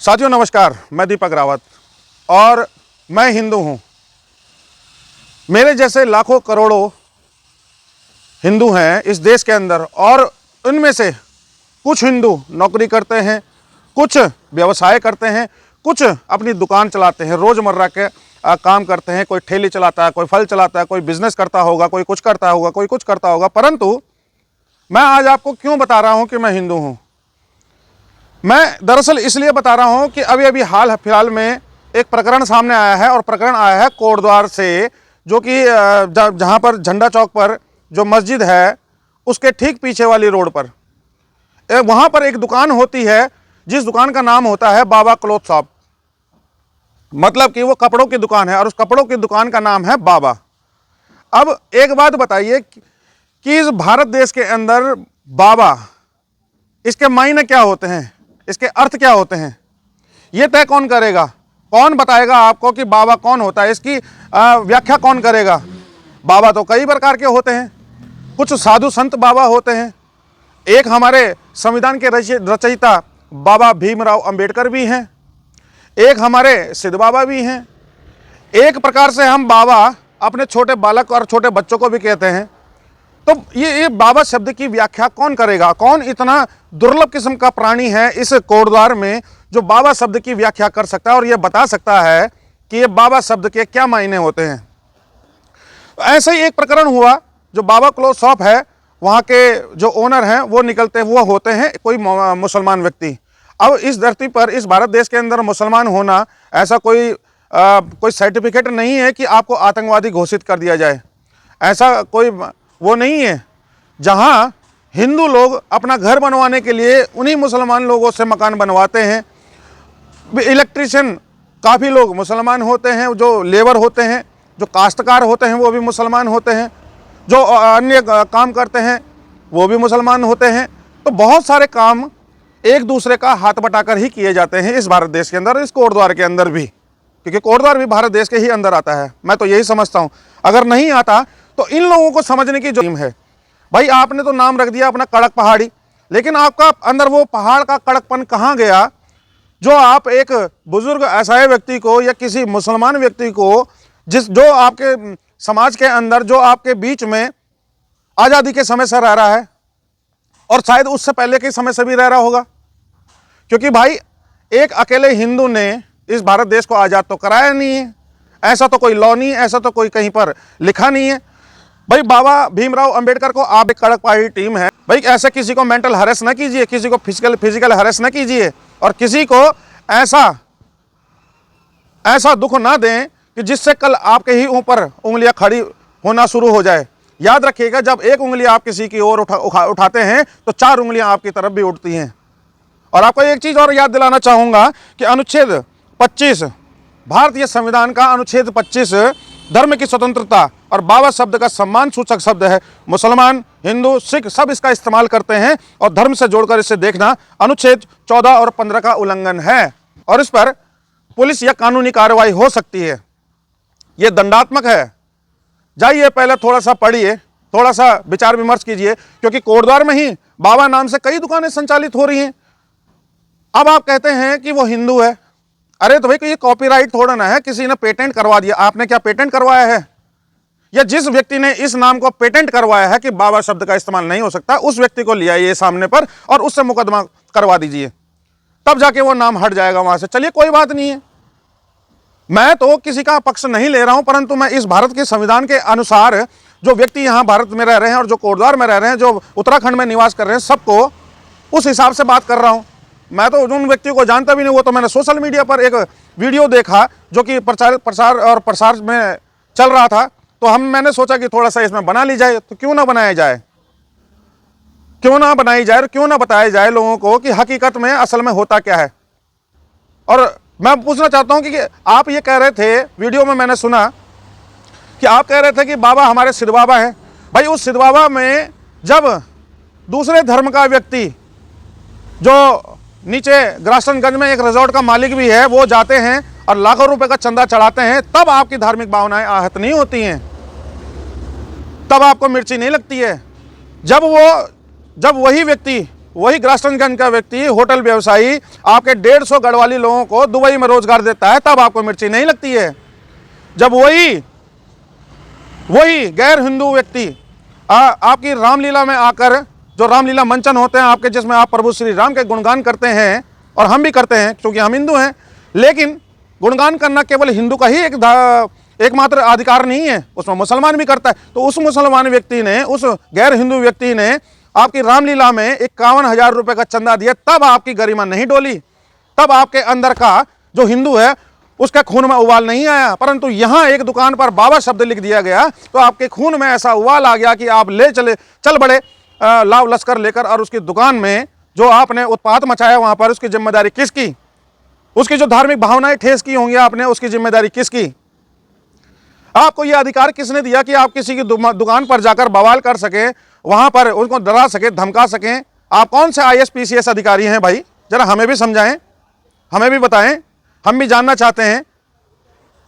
साथियों नमस्कार, मैं दीपक रावत और मैं हिंदू हूँ। मेरे जैसे लाखों करोड़ों हिंदू हैं इस देश के अंदर और उनमें से कुछ हिंदू नौकरी करते हैं, कुछ व्यवसाय करते हैं, कुछ अपनी दुकान चलाते हैं, रोज़मर्रा के काम करते हैं। कोई ठेली चलाता है, कोई फल चलाता है, कोई बिजनेस करता होगा, कोई कुछ करता होगा, कोई कुछ करता होगा। परंतु मैं आज आपको क्यों बता रहा हूँ कि मैं हिंदू हूँ। मैं दरअसल इसलिए बता रहा हूं कि अभी अभी हाल फिलहाल में एक प्रकरण सामने आया है और प्रकरण आया है कोटद्वार से, जो कि जहां पर झंडा चौक पर जो मस्जिद है उसके ठीक पीछे वाली रोड पर वहां पर एक दुकान होती है जिस दुकान का नाम होता है बाबा क्लॉथ शॉप। मतलब कि वो कपड़ों की दुकान है और उस कपड़ों की दुकान का नाम है बाबा। अब एक बात बताइए कि इस भारत देश के अंदर बाबा, इसके मायने क्या होते हैं, इसके अर्थ क्या होते हैं, ये तय कौन करेगा? कौन बताएगा आपको कि बाबा कौन होता है? इसकी व्याख्या कौन करेगा? बाबा तो कई प्रकार के होते हैं। कुछ साधु संत बाबा होते हैं। एक हमारे संविधान के रचयिता बाबा भीमराव अंबेडकर भी हैं, एक हमारे सिद्ध बाबा भी हैं। एक प्रकार से हम बाबा अपने छोटे बालक और छोटे बच्चों को भी कहते हैं। तो ये बाबा शब्द की व्याख्या कौन करेगा? कौन इतना दुर्लभ किस्म का प्राणी है इस कोटद्वार में जो बाबा शब्द की व्याख्या कर सकता है और ये बता सकता है कि ये बाबा शब्द के क्या मायने होते हैं? ऐसे ही एक प्रकरण हुआ, जो बाबा क्लॉथ शॉप है, वहाँ के जो ओनर हैं वो निकलते हुए होते हैं कोई मुसलमान व्यक्ति। अब इस धरती पर, इस भारत देश के अंदर मुसलमान होना ऐसा कोई सर्टिफिकेट नहीं है कि आपको आतंकवादी घोषित कर दिया जाए। ऐसा कोई वो नहीं है। जहां हिंदू लोग अपना घर बनवाने के लिए उन्हीं मुसलमान लोगों से मकान बनवाते हैं। इलेक्ट्रिशियन काफ़ी लोग मुसलमान होते हैं, जो लेबर होते हैं, जो काश्तकार होते हैं वो भी मुसलमान होते हैं, जो अन्य काम करते हैं वो भी मुसलमान होते हैं। तो बहुत सारे काम एक दूसरे का हाथ बटाकर ही किए जाते हैं इस भारत देश के अंदर, इस कोटद्वार के अंदर भी, क्योंकि कोटद्वार भी भारत देश के ही अंदर आता है। मैं तो यही समझता हूँ। अगर नहीं आता तो इन लोगों को समझने की जरूरत है। भाई आपने तो नाम रख दिया अपना कड़क पहाड़ी, लेकिन आपका अंदर वो पहाड़ का कड़कपन कहाँ गया जो आप एक बुजुर्ग ऐसा व्यक्ति को या किसी मुसलमान व्यक्ति को, जो आपके समाज के अंदर, जो आपके बीच में आज़ादी के समय से रह रहा है और शायद उससे पहले के समय से भी रह रहा होगा, क्योंकि भाई एक अकेले हिंदू ने इस भारत देश को आज़ाद तो कराया नहीं है। ऐसा तो कोई लॉ नहीं, ऐसा तो कोई कहीं पर लिखा नहीं है। भाई बाबा भीमराव अंबेडकर को आप एक कड़क पहाड़ी टीम है, भाई ऐसे किसी को मेंटल हरेस ना कीजिए, किसी को फिजिकल हरेस ना कीजिए और किसी को ऐसा दुख ना दें कि जिससे कल आपके ही ऊपर उंगलियां खड़ी होना शुरू हो जाए। याद रखिएगा, जब एक उंगली आप किसी की ओर उठाते हैं तो 4 उंगलियां आपकी तरफ भी उठती हैं। और आपको एक चीज और याद दिलाना चाहूंगा कि अनुच्छेद 25 भारतीय संविधान का अनुच्छेद 25 धर्म की स्वतंत्रता और बाबा शब्द का सम्मान सूचक शब्द है। मुसलमान, हिंदू, सिख सब इसका इस्तेमाल करते हैं और धर्म से जोड़कर इसे देखना अनुच्छेद 14 और 15 का उल्लंघन है और इस पर पुलिस या कानूनी कार्रवाई हो सकती है। यह दंडात्मक है। जाइए पहले थोड़ा सा पढ़िए, थोड़ा सा विचार विमर्श कीजिए, क्योंकि कोटद्वार में ही बाबा नाम से कई दुकानें संचालित हो रही हैं। अब आप कहते हैं कि वो हिंदू है। अरे तो भाई ये कॉपीराइट थोड़ा ना है, किसी ने पेटेंट करवा दिया। आपने क्या पेटेंट करवाया है? या जिस व्यक्ति ने इस नाम को पेटेंट करवाया है कि बाबा शब्द का इस्तेमाल नहीं हो सकता, उस व्यक्ति को ले आइए सामने पर और उससे मुकदमा करवा दीजिए, तब जाके वो नाम हट जाएगा वहां से। चलिए कोई बात नहीं है, मैं तो किसी का पक्ष नहीं ले रहा हूं, परंतु मैं इस भारत के संविधान के अनुसार जो व्यक्ति यहां भारत में रह रहे हैं और जो कोटद्वार में रह रहे हैं, जो उत्तराखंड में निवास कर रहे हैं, सबको उस हिसाब से बात कर रहा हूं। मैं तो उन व्यक्तियों को जानता भी नहीं। वो तो मैंने सोशल मीडिया पर एक वीडियो देखा जो कि प्रसार में चल रहा था, तो मैंने सोचा कि थोड़ा सा इसमें बना ली जाए। तो क्यों ना बनाया जाए, क्यों ना बनाई जाए और क्यों ना बताया जाए लोगों को कि हकीकत में असल में होता क्या है। और मैं पूछना चाहता हूं कि आप ये कह रहे थे, वीडियो में मैंने सुना कि आप कह रहे थे कि बाबा हमारे सिद्ध बाबा हैं। भाई उस सिद्ध बाबा में जब दूसरे धर्म का व्यक्ति, जो नीचे ग्रासनगंज में एक रिजॉर्ट का मालिक भी है, वो जाते हैं और लाखों रुपए का चंदा चढ़ाते हैं, तब आपकी धार्मिक भावनाएं आहत नहीं होती हैं, तब आपको मिर्ची नहीं लगती है। जब वही व्यक्ति वही ग्रास्टनगंज का व्यक्ति, होटल व्यवसायी, आपके 150 गढ़वाली लोगों को दुबई में रोजगार देता है, तब आपको मिर्ची नहीं लगती है। जब वही गैर हिंदू व्यक्ति आपकी रामलीला में आकर, जो रामलीला मंचन होते हैं आपके, जिसमें आप प्रभु श्री राम के गुणगान करते हैं, और हम भी करते हैं क्योंकि हम हिंदू हैं, लेकिन गुणगान करना केवल हिंदू का ही एकमात्र अधिकार नहीं है, उसमें मुसलमान भी करता है। तो उस मुसलमान व्यक्ति ने, उस गैर हिंदू व्यक्ति ने आपकी रामलीला में 51,000 रुपये का चंदा दिया, तब आपकी गरिमा नहीं डोली, तब आपके अंदर का जो हिंदू है उसका खून में उबाल नहीं आया। परंतु यहाँ एक दुकान पर बाबा शब्द लिख दिया गया तो आपके खून में ऐसा उबाल आ गया कि आप चल बड़े लाव लश्कर लेकर, और उसकी दुकान में जो आपने उत्पात मचाया वहां पर, उसकी जिम्मेदारी किसकी? उसकी जो धार्मिक भावनाएं ठेस की होंगी आपने, उसकी जिम्मेदारी किसकी? आपको यह अधिकार किसने दिया कि आप किसी की दुकान पर जाकर बवाल कर सके, वहां पर उनको डरा सके, धमका सकें? आप कौन से IAS PCS अधिकारी हैं भाई? जरा हमें भी समझाएं, हमें भी बताएं, हम भी जानना चाहते हैं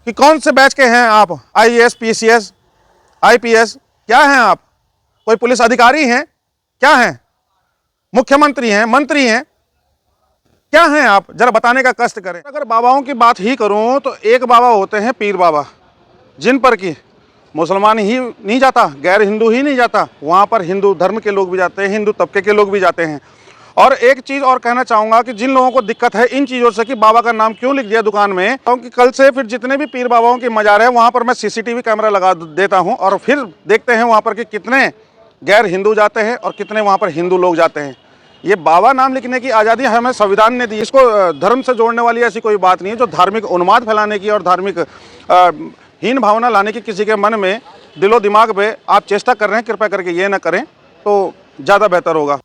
कि कौन से बैच के हैं आप? IAS PCS IPS क्या हैं आप? कोई पुलिस अधिकारी हैं? क्या हैं? मुख्यमंत्री हैं? मंत्री हैं? क्या हैं आप? जरा बताने का कष्ट करें। अगर बाबाओं की बात ही करूं तो एक बाबा होते हैं पीर बाबा, जिन पर कि मुसलमान ही नहीं जाता, गैर हिंदू ही नहीं जाता, वहाँ पर हिंदू धर्म के लोग भी जाते हैं, हिंदू तबके के लोग भी जाते हैं। और एक चीज़ और कहना चाहूँगा कि जिन लोगों को दिक्कत है इन चीज़ों से कि बाबा का नाम क्यों लिख दिया दुकान में, क्योंकि कल से फिर जितने भी पीर बाबाओं की मज़ार है वहाँ पर मैं CCTV कैमरा लगा देता हूँ, और फिर देखते हैं वहाँ पर कि कितने गैर हिंदू जाते हैं और कितने वहाँ पर हिंदू लोग जाते हैं। ये बाबा नाम लिखने की आज़ादी हमें संविधान ने दी, इसको धर्म से जोड़ने वाली ऐसी कोई बात नहीं है। जो धार्मिक उन्माद फैलाने की और धार्मिक हीन भावना लाने की किसी के मन में, दिलो दिमाग पे आप चेष्टा कर रहे हैं, कृपया करके ये ना करें तो ज़्यादा बेहतर होगा।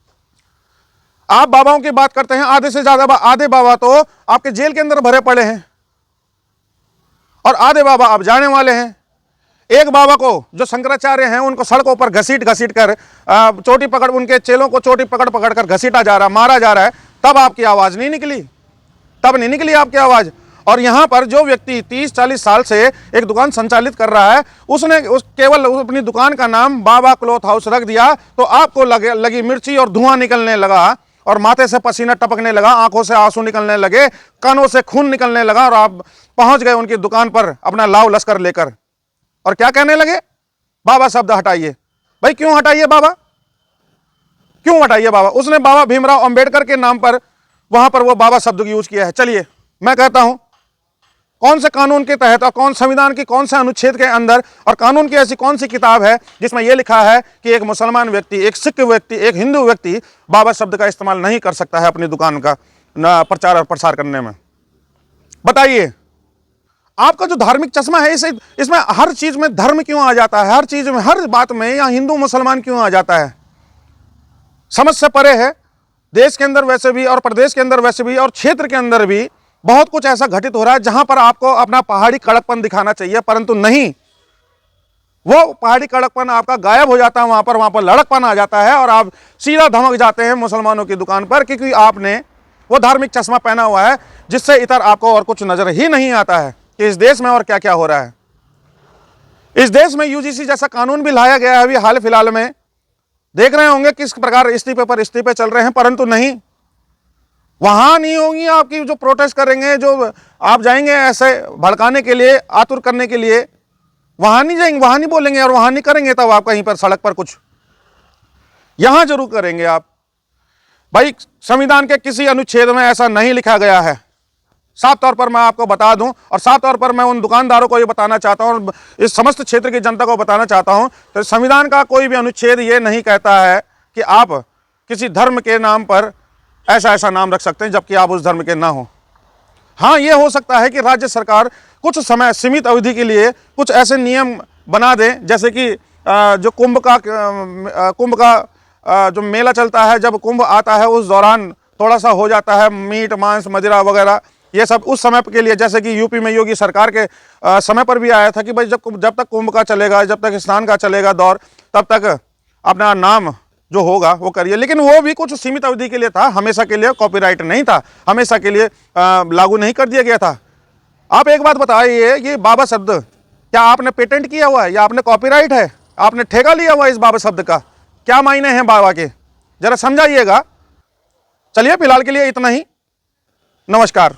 आप बाबाओं की बात करते हैं, आधे से ज़्यादा आधे बाबा तो आपके जेल के अंदर भरे पड़े हैं और आधे बाबा अब जाने वाले हैं। एक बाबा को जो शंकराचार्य हैं उनको सड़कों पर घसीट कर चोटी पकड़, उनके चेलों को चोटी पकड़ कर घसीटा जा रहा, मारा जा रहा है, तब आपकी आवाज़ नहीं निकली, तब नहीं निकली आपकी आवाज़। और यहाँ पर जो व्यक्ति 30-40 साल से एक दुकान संचालित कर रहा है, उसने केवल अपनी दुकान का नाम बाबा क्लॉथ हाउस रख दिया तो आपको लगी मिर्ची और धुआं निकलने लगा, और माथे से पसीना टपकने लगा, आंखों से आंसू निकलने लगे, कानों से खून निकलने लगा, और आप पहुंच गए उनकी दुकान पर अपना लाव लश्कर लेकर, और क्या कहने लगे? बाबा शब्द हटाइए। भाई क्यों हटाइए बाबा? क्यों हटाइए बाबा? उसने बाबा भीमराव अंबेडकर के नाम पर वहां पर वो बाबा शब्द यूज किया है। चलिए मैं कहता हूं, कौन से कानून के तहत और कौन संविधान के कौन से अनुच्छेद के अंदर और कानून की ऐसी कौन सी किताब है जिसमें यह लिखा है कि एक मुसलमान व्यक्ति, एक सिख व्यक्ति, एक हिंदू व्यक्ति बाबा शब्द का इस्तेमाल नहीं कर सकता है अपनी दुकान का प्रचार और प्रसार करने में? बताइए। आपका जो धार्मिक चश्मा है, इसमें हर चीज में धर्म क्यों आ जाता है? हर चीज में, हर बात में यहाँ हिंदू मुसलमान क्यों आ जाता है? समझ से परे है। देश के अंदर वैसे भी और प्रदेश के अंदर वैसे भी और क्षेत्र के अंदर भी बहुत कुछ ऐसा घटित हो रहा है जहां पर आपको अपना पहाड़ी कड़कपन दिखाना चाहिए, परंतु नहीं, वो पहाड़ी कड़कपन आपका गायब हो जाता है। वहां पर लड़कपन आ जाता है और आप सीधा धमक जाते हैं मुसलमानों की दुकान पर, क्योंकि आपने वो धार्मिक चश्मा पहना हुआ है जिससे इतर आपको और कुछ नजर ही नहीं आता है कि इस देश में और क्या क्या हो रहा है। इस देश में UGC जैसा कानून भी लाया गया है अभी हाल फिलहाल में, देख रहे होंगे किस प्रकार इस्तीफे पर इस्तीफे चल रहे हैं, परंतु नहीं, वहां नहीं होंगी आपकी जो प्रोटेस्ट करेंगे, जो आप जाएंगे ऐसे भड़काने के लिए, आतुर करने के लिए, वहां नहीं जाएंगे, वहां नहीं बोलेंगे और वहां नहीं करेंगे, तब आप कहीं पर सड़क पर कुछ यहां जरूर करेंगे आप। भाई संविधान के किसी अनुच्छेद में ऐसा नहीं लिखा गया है, साफ तौर पर मैं आपको बता दूं, और साफ तौर पर मैं उन दुकानदारों को ये बताना चाहता हूं और इस समस्त क्षेत्र की जनता को बताना चाहता हूं, तो संविधान का कोई भी अनुच्छेद ये नहीं कहता है कि आप किसी धर्म के नाम पर ऐसा नाम रख सकते हैं जबकि आप उस धर्म के ना हो। हाँ, ये हो सकता है कि राज्य सरकार कुछ समय, सीमित अवधि के लिए कुछ ऐसे नियम बना दे, जैसे कि जो कुंभ का जो मेला चलता है, जब कुंभ आता है उस दौरान थोड़ा सा हो जाता है मीट मांस मदिरा वगैरह, ये सब उस समय के लिए, जैसे कि यूपी में योगी सरकार के समय पर भी आया था कि भाई जब तक कुंभ का चलेगा, जब तक स्नान का चलेगा दौर, तब तक अपना नाम जो होगा वो करिए। लेकिन वो भी कुछ सीमित अवधि के लिए था, हमेशा के लिए कॉपीराइट नहीं था, हमेशा के लिए लागू नहीं कर दिया गया था। आप एक बात बताइए, ये बाबा शब्द क्या आपने पेटेंट किया हुआ है या आपने कॉपीराइट है, आपने ठेका लिया हुआ है इस बाबा शब्द का? क्या मायने हैं बाबा के, जरा समझाइएगा। चलिए फिलहाल के लिए इतना ही। नमस्कार।